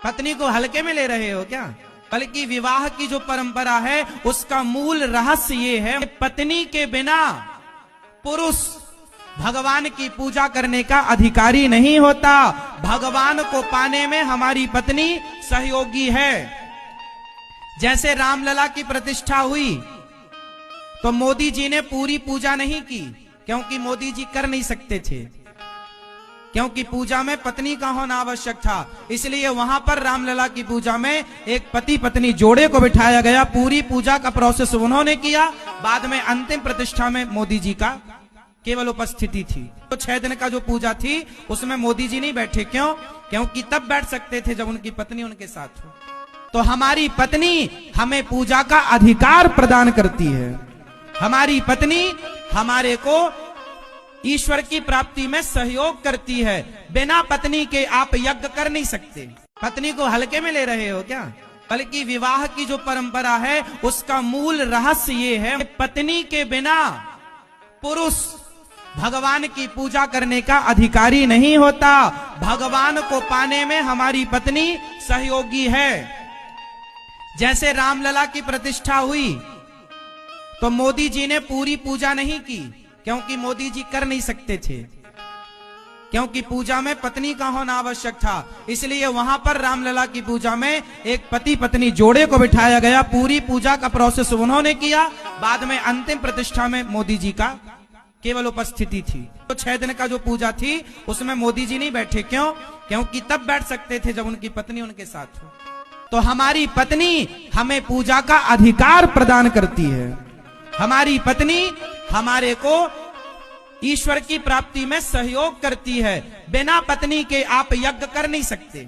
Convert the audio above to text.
पत्नी को हल्के में ले रहे हो क्या? बल्कि विवाह की जो परंपरा है उसका मूल रहस्य ये है, पत्नी के बिना पुरुष भगवान की पूजा करने का अधिकारी नहीं होता। भगवान को पाने में हमारी पत्नी सहयोगी है। जैसे रामलला की प्रतिष्ठा हुई तो मोदी जी ने पूरी पूजा नहीं की, क्योंकि मोदी जी कर नहीं सकते थे, क्योंकि पूजा में पत्नी का होना आवश्यक था। इसलिए वहां पर रामलला की पूजा में एक पति पत्नी जोड़े को बिठाया गया। पूरी पूजा का प्रोसेस उन्होंने किया। बाद में अंतिम प्रतिष्ठा में मोदी जी का केवल उपस्थिति थी। तो 6 दिन का जो पूजा थी उसमें मोदी जी नहीं बैठे। क्यों? क्योंकि तब बैठ सकते थे जब उनकी पत्नी उनके साथ हो। तो हमारी पत्नी हमें पूजा का अधिकार प्रदान करती है। हमारी पत्नी हमारे को ईश्वर की प्राप्ति में सहयोग करती है। बिना पत्नी के आप यज्ञ कर नहीं सकते। पत्नी को हल्के में ले रहे हो क्या? बल्कि विवाह की जो परंपरा है उसका मूल रहस्य ये है, पत्नी के बिना पुरुष भगवान की पूजा करने का अधिकारी नहीं होता। भगवान को पाने में हमारी पत्नी सहयोगी है। जैसे रामलला की प्रतिष्ठा हुई तो मोदी जी ने पूरी पूजा नहीं की, क्योंकि मोदी जी कर नहीं सकते थे, क्योंकि पूजा में पत्नी का होना आवश्यक था। इसलिए वहां पर रामलला की पूजा में एक पति पत्नी जोड़े को बिठाया गया। पूरी पूजा का प्रोसेस उन्होंने किया। बाद में अंतिम प्रतिष्ठा में मोदी जी का केवल उपस्थिति थी। तो 6 दिन का जो पूजा थी उसमें मोदी जी नहीं बैठे। क्यों? क्योंकि तब बैठ सकते थे जब उनकी पत्नी उनके साथ हो। तो हमारी पत्नी हमें पूजा का अधिकार प्रदान करती है। हमारी पत्नी हमारे को ईश्वर की प्राप्ति में सहयोग करती है। बिना पत्नी के आप यज्ञ कर नहीं सकते।